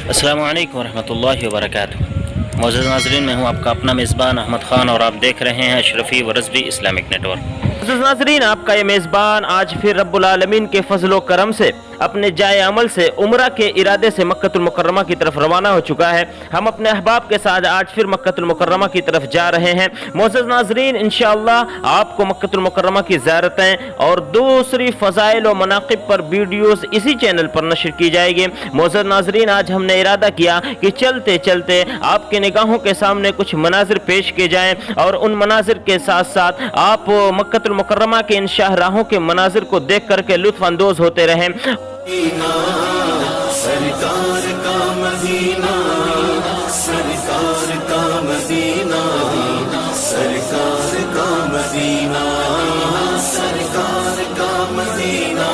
अस्सलामु अलैकुम रहमतुल्लाहि व बरकातुहू। मौजूद नाज़रीन, मैं हूँ आपका अपना मेज़बान अहमद ख़ान और आप देख रहे हैं अशरफी व रज़वी इस्लामिक नेटवर्क। नाज़रीन, आपका ये मेज़बान आज फिर रब्बुल आलमीन के फजल व करम से अपने जाए अमल से उम्रा के इरादे से मक्कतुल मुकर्रमा की तरफ रवाना हो चुका है। हम अपने अहबाब के साथ आज फिर मक्कतुल मुकर्रमा की तरफ जा रहे हैं। मौजूद नाज़रीन, इंशाअल्लाह आपको मक्कतुल मुकर्रमा की ज़ियारतें और दूसरी फ़ज़ाइल व मनाक़िब पर वीडियोस इसी चैनल पर नशर की जाएगी। मौजूद नाज़रीन, आज हमने इरादा किया कि चलते चलते आपके निगाहों के सामने कुछ मनाजिर पेश किए जाएँ और उन मनाजिर के साथ साथ आप मक्कतुल मुकर्रमा के इन शाहराहों के मनाजिर को देख करके लुत्फ़ अंदोज़ होते रहें। सरकार का मदीना, सरकार का मदीना, सरकार का मदीना, सरकार का मदीना,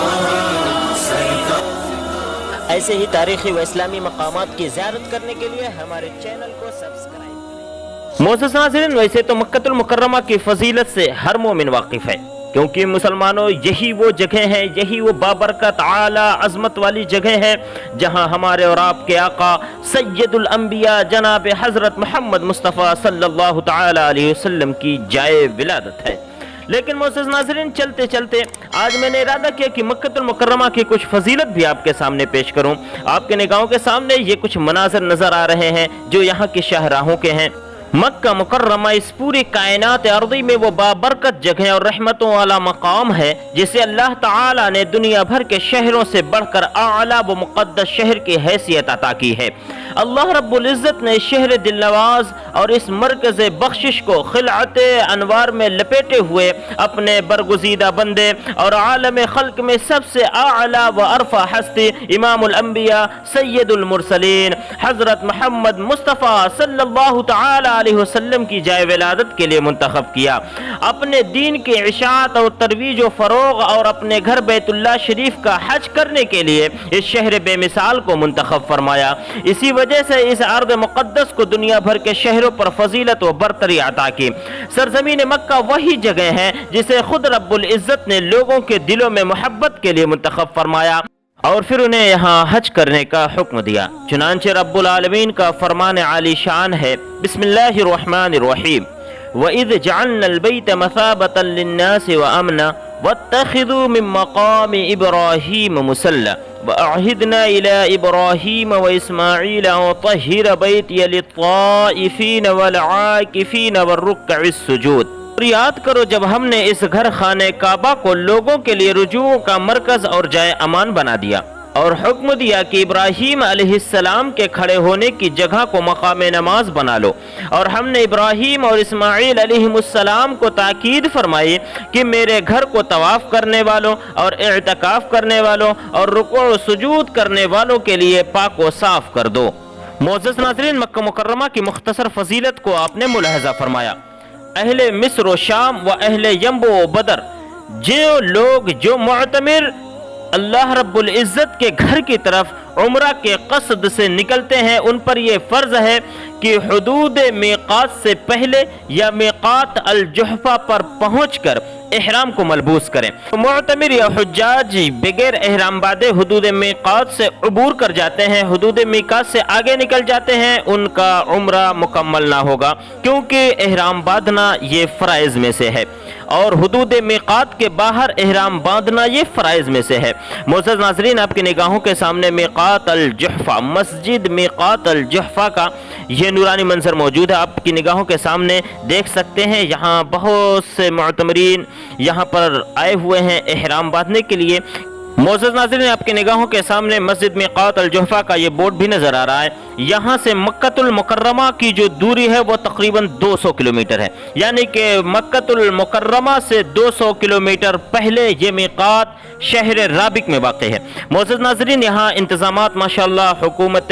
सरकार। ऐसे ही तारीखी व इस्लामी मकामात की ज़ियारत करने के लिए हमारे चैनल को सब्सक्राइब करें। मोअज़्ज़िज़ नाज़रीन, वैसे तो मक्कतुल मुकर्रमा की फजीलत से हर मोमिन वाकिफ़ है, क्योंकि मुसलमानों यही वो जगह है, यही वो बाबरकत आला अज़मत वाली जगह है जहां हमारे और आपके आका सैयदुल अंबिया जनाब हज़रत मोहम्मद मुस्तफ़ा सल्लल्लाहु तआला अलैहि वसल्लम की जाए विलादत है। लेकिन मोअज़्ज़िज़ नाज़रीन, चलते चलते आज मैंने इरादा किया कि मक्कतुल मुकर्रमा की कुछ फजीलत भी आपके सामने पेश करूं। आपके निगाहों के सामने ये कुछ मनाज़िर नज़र आ रहे हैं जो यहाँ के शाहराहों के हैं। मक्का मुकर्रमा इस पूरी कायनात अर्दी में वो बाबरकत जगह और रहमतों वाला मकाम है जिसे अल्लाह ताला ने दुनिया भर के शहरों से बढ़कर आला व मुक़द्दस शहर की हैसियत अता की है। अल्लाह रब्बुल इज़्ज़त ने शहर दिलनवाज और इस मरकज़ बख्शिश को खिलअत अनवार में लपेटे हुए अपने बरगुज़ीदा बंदे और आलम खल्क में सबसे आला व अरफा हस्ती इमामुल अंबिया सैयदुल मुरसलीन हज़रत मोहम्मद मुस्तफ़ा सल्लल्लाहु तआला अलैहि वसल्लम की जाए विलादत के लिए मुंतखब किया। अपने दीन की इशाअत और तरवीज व फ़रोग़ और अपने घर बैतुल्लाह शरीफ का हज करने के लिए इस शहर बेमिसाल को मुंतखब फरमाया। इसी वजह से इस अर्द मुक़द्दस को दुनिया भर के शहरों पर फजीलत व बरतरी अता की। सरज़मीन मक्का वही जगह है जिसे खुद रब्बुल इज़्ज़त ने लोगों के दिलों में मोहब्बत के लिए मुंतखब फरमाया और फिर उन्हें यहाँ हज करने का हुक्म दिया। चुनांचे रब्बुल आलमीन का फरमान आली शान है, बिस्मिल्लाहिर्रहमानिर्रहीम, वइज़ जअलनल बैत मसाबतन लिन्नासि व अमना वत्तखिज़ू मिन मक़ामि इब्राहीम मुसल्ला वअहिदना इला इब्राहीम व इस्माईल अन तह्हिर बैतिय लित्ताइफ़ीन वल आकिफ़ीन वर्रुक्अइस सुजूद। याद करो जब हमने इस घर खाने काबा को लोगों के लिए रुजू का मरकज और जाए अमान बना दिया और हुक्म दिया कि इब्राहीम अलैहिस्सलाम के खड़े होने की जगह को मकाम नमाज बना लो। और हमने इब्राहीम और इस्माईल अलैहिमुस्सलाम को ताकीद फरमाई कि मेरे घर को तवाफ करने वालों और इत्काफ करने वालों और रुकू और सुजूद करने वालों के लिए पाक व साफ कर दो। मोअज़्ज़िज़ नाज़रीन, मक्का मुकर्रमा की मुख्तसर फजीलत को आपने मुलाहजा फरमाया। अहले मिस्र व शाम व अहले यम्बो व बदर, जो लोग जो मुअतमिर अल्लाह रब्बुल इज़्ज़त के घर की तरफ उम्रा के क़स्द से निकलते हैं, उन पर यह फ़र्ज़ है कि हुदूद मीक़ात से पहले या मीक़ात अल जुहफ़ा पर पहुँचकर एहराम को मलबूस करें। मुअतमिर या हुज्जाज बगैर एहराम बांधे हुदूद मीक़ात से अबूर कर जाते हैं, हुदूद मीक़ात से आगे निकल जाते हैं, उनका उम्रा मुकम्मल ना होगा, क्योंकि एहराम बांधना ये फ़राइज़ में से है और हुदूद मीक़ात के बाहर एहराम बांधना ये फ़राइज़ में से है। मोअज़्ज़िज़ नाज़रीन, आपकी निगाहों के सामने मीक़ात अल जुहफ़ा, मस्जिद मीक़ात अल जुहफ़ा का ये नूरानी मंजर मौजूद है। आपकी निगाहों के सामने देख सकते हैं, यहाँ बहुत से मुअतमरीन यहाँ पर आए हुए हैं एहराम बांधने के लिए। मोअज़्ज़िज़ नाज़रीन, आपकी निगाहों के सामने मस्जिद मीक़ात अल जुहफ़ा का ये बोर्ड भी नज़र आ रहा है। यहाँ से मक्कतुल मुकर्रमा की जो दूरी है वो तकरीबन 200 किलोमीटर है, यानी कि मक्कतुल मुकर्रमा से 200 किलोमीटर पहले ये मीक़ात शहर राबिक में वाक़ है। मोअज़्ज़िज़ नाज़रीन, यहाँ इंतज़ामात माशाअल्लाह हुकूमत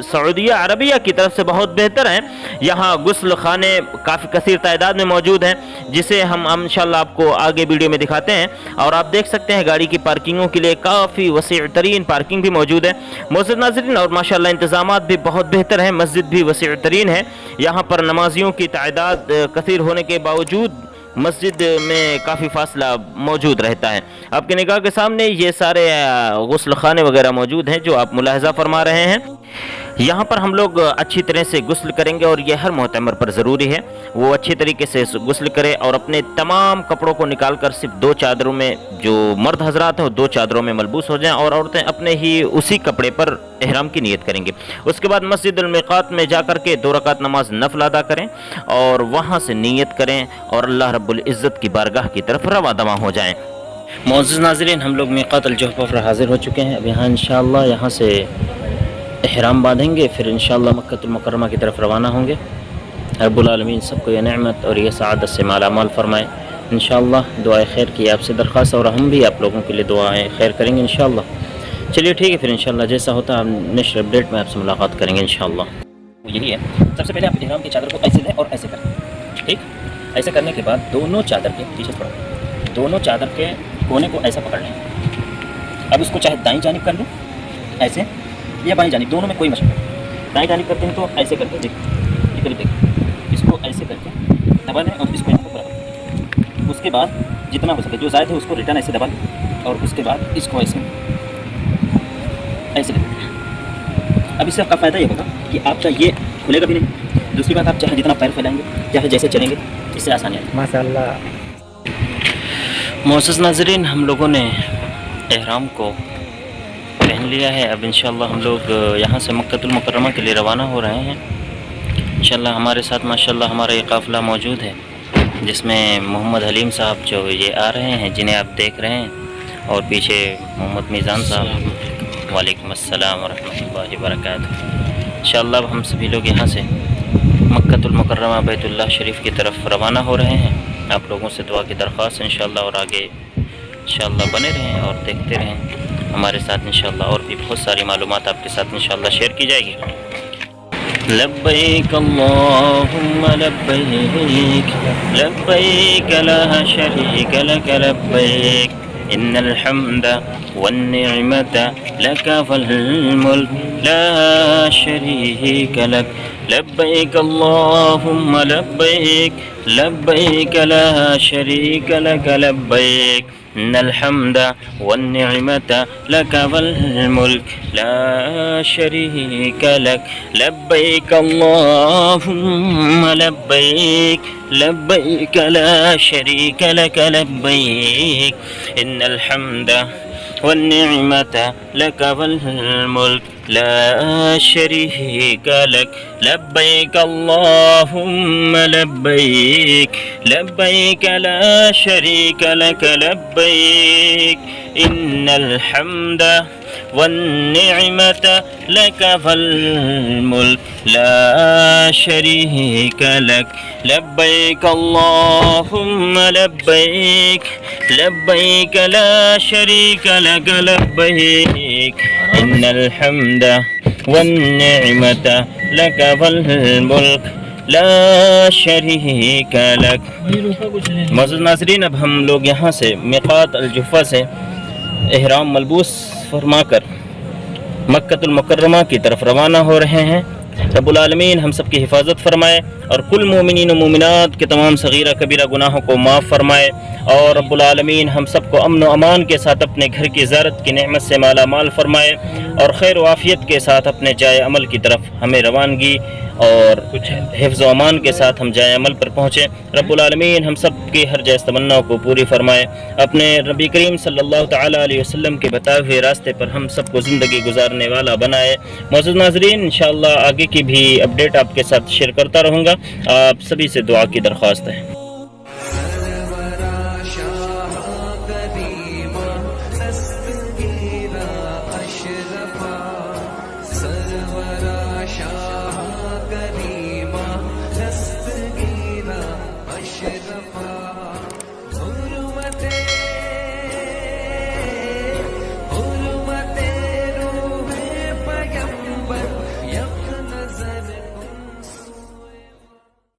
सऊदिया अरबिया की तरफ से बहुत बेहतर हैं। यहाँ गुस्ल खाने काफ़ी कसीर तादाद में मौजूद हैं, जिसे हम इंशाअल्लाह आपको आगे वीडियो में दिखाते हैं। और आप देख सकते हैं गाड़ी की पार्किंगों के लिए काफ़ी वसीअ तरीन पार्किंग भी मौजूद है। मोअज़्ज़िज़ नाज़रीन, और माशाअल्लाह इंतज़ामात भी बहुत बेहतर हैं, मस्जिद भी वसीअ तरीन है। यहाँ पर नमाजियों की तादाद कसीर होने के बावजूद मस्जिद में काफ़ी फासला मौजूद रहता है। आपके निगाह के सामने ये सारे गुस्ल खाने वगैरह मौजूद हैं जो आप मुलाहजा फरमा रहे हैं। यहाँ पर हम लोग अच्छी तरह से गुस्ल करेंगे और ये हर मुअतमर पर ज़रूरी है वो अच्छी तरीके से गुस्ल करे और अपने तमाम कपड़ों को निकाल कर सिर्फ 2 चादरों में, जो मर्द हजरात हैं वो 2 चादरों में मलबूस हो जाएं और औरतें अपने ही उसी कपड़े पर इहराम की नियत करेंगे। उसके बाद मस्जिद मिक़ात में जा कर के 2 रकात नमाज नफल अदा करें और वहाँ से नियत करें और अल्लाह रब्बुल इज़्ज़त की बारगाह की तरफ रवा दवा हो जाएँ। मोअज़्ज़िज़ नाज़रीन, हम लोग मिक़ात अल-जुहफ़ा पर हाज़िर हो चुके हैं। अब यहाँ इंशाअल्लाह यहाँ से इहराम बांधेंगे, फिर इंशाअल्लाह मक्कतुल मुकर्रमा की तरफ रवाना होंगे। रब्बुल आलमीन सबको ये नेमत और ये सआदत से मालामाल फरमाए इंशाअल्लाह। दुआए खैर की आपसे दरख्वास्त और हम भी आप लोगों के लिए दुआएं खैर करेंगे इंशाअल्लाह। चलिए ठीक है, फिर इंशाअल्लाह जैसा होता है हम नेक्स्ट अपडेट में आपसे मुलाकात करेंगे इंशाअल्लाह। यही है, सबसे पहले आप इहराम की चादर को ऐसे लें और ऐसे करें, ठीक। ऐसे करने के बाद दोनों चादर के पीछे पड़ो, दोनों चादर के कोने को ऐसा पकड़ लें। अब इसको चाहे दाईं जानिब कर लूँ ऐसे या बाईं जानिब, दोनों में कोई मसला नहीं। दाईं जानिब करते हैं तो ऐसे करके देखिए, इसको ऐसे करके दबा लें और इसको यहाँ पर बराबर। उसके बाद जितना हो सके जो ज़ायद है उसको रिटर्न ऐसे दबा लें और उसके बाद इसको ऐसे ऐसे करें। अब इससे आपका फ़ायदा ये होगा कि आपका ये खुलेगा भी नहीं। दूसरी बात, आप चाहे जितना पैर फैलाएंगे, चाहे जैसे चलेंगे, इससे आसानी आएगी माशाअल्लाह। मोअज़्ज़िज़ नाज़रीन, हम लोगों ने इहराम को पहन लिया है। अब इंशाअल्लाह हम लोग यहाँ से मक्कतुल मुकर्रमा के लिए रवाना हो रहे हैं। इंशाअल्लाह हमारे साथ माशाअल्लाह हमारा ये काफ़िला मौजूद है जिसमें मोहम्मद हलीम साहब जो ये आ रहे हैं, जिन्हें आप देख रहे हैं, और पीछे मोहम्मद मीज़ान साहब। वालेकुम अस्सलाम व रहमतुल्लाहि व बरकातुहू। इंशाअल्लाह हम सभी लोग यहाँ से मक्कतुल मुकर्रमा बैतुल्लाह शरीफ की तरफ रवाना हो रहे हैं। आप लोगों से दुआ की दरख्वास्त इंशाअल्लाह, और आगे इंशाअल्लाह बने रहें और देखते रहें हमारे साथ। इंशाअल्लाह और भी बहुत सारी मालूमात आपके साथ इंशाअल्लाह शेयर की जाएगी। लब्बैक अल्लाहुम्मा लब्बैक, लब्बैक ला शरीक लक लब्बैक, इन्नल हम्दा वन निअमता लक वल मुल्क ला शरीक लक। लब्बैक अल्लाहुम्मा लब्बैक, लब्बैक ला शरीक लक लब्बैक, इन्नल हम्दा वन निअमता लक वल मुल्क ला शरीक लक। लब्बैक अल्लाहुम्मा लब्बैक, लब्बैक ला शरीक लक लब्बैक, इन्नल हम्दा वन निअमता लक वल मुल्क ला शरीक लक। लब्बैक अल्लाहुम्मा लब्बैक, लब्बैक ला शरीक लक लब्बैक, इन्नल हम्दा वन निअमता लक वल मुल्क ला शरीक लक। लब्बैक अल्लाहुम्मा लब्बैक, लब्बैक ला शरीक लक लब्बैक, इन्नल हम्दा वन निअमता लक वल मुल्क ला शरीक लक। मोअज़्ज़िज़ नाज़रीन, अब हम लोग यहाँ से मिक़ात अल-जुहफ़ा से इहराम मलबूस फरमाकर मक्कतुल मुकर्रमा की तरफ रवाना हो रहे हैं। रब्बुल आलमीन हम सब की हिफाजत फरमाए और कुल मोमिनीन व मोमिनात के तमाम सगीरा कबीरा गुनाहों को माफ़ फरमाए, और रब्बुल आलमीन हम सब को अमन व अमान के साथ अपने घर की ज़ियारत की नेमत से माला माल फरमाए और खैर व आफ़ियत के साथ अपने जाए अमल की तरफ हमें रवानगी और कुछ हिफ्ज़ व अमान के साथ हम जाए अमल पर पहुँचें। रब्बुल आलमीन हम सब की हर जायज़ तमन्नाओं को पूरी फरमाए, अपने नबी करीम सल्लल्लाहु तआला अलैहि वसल्लम के बताए हुए रास्ते पर हम सब को ज़िंदगी गुजारने वाला बनाए। मोअज़्ज़िज़ नाज़रीन, इंशाअल्लाह आगे की भी अपडेट आपके साथ शेयर करता रहूँगा। आप सभी से दुआ की दरख्वास्त है।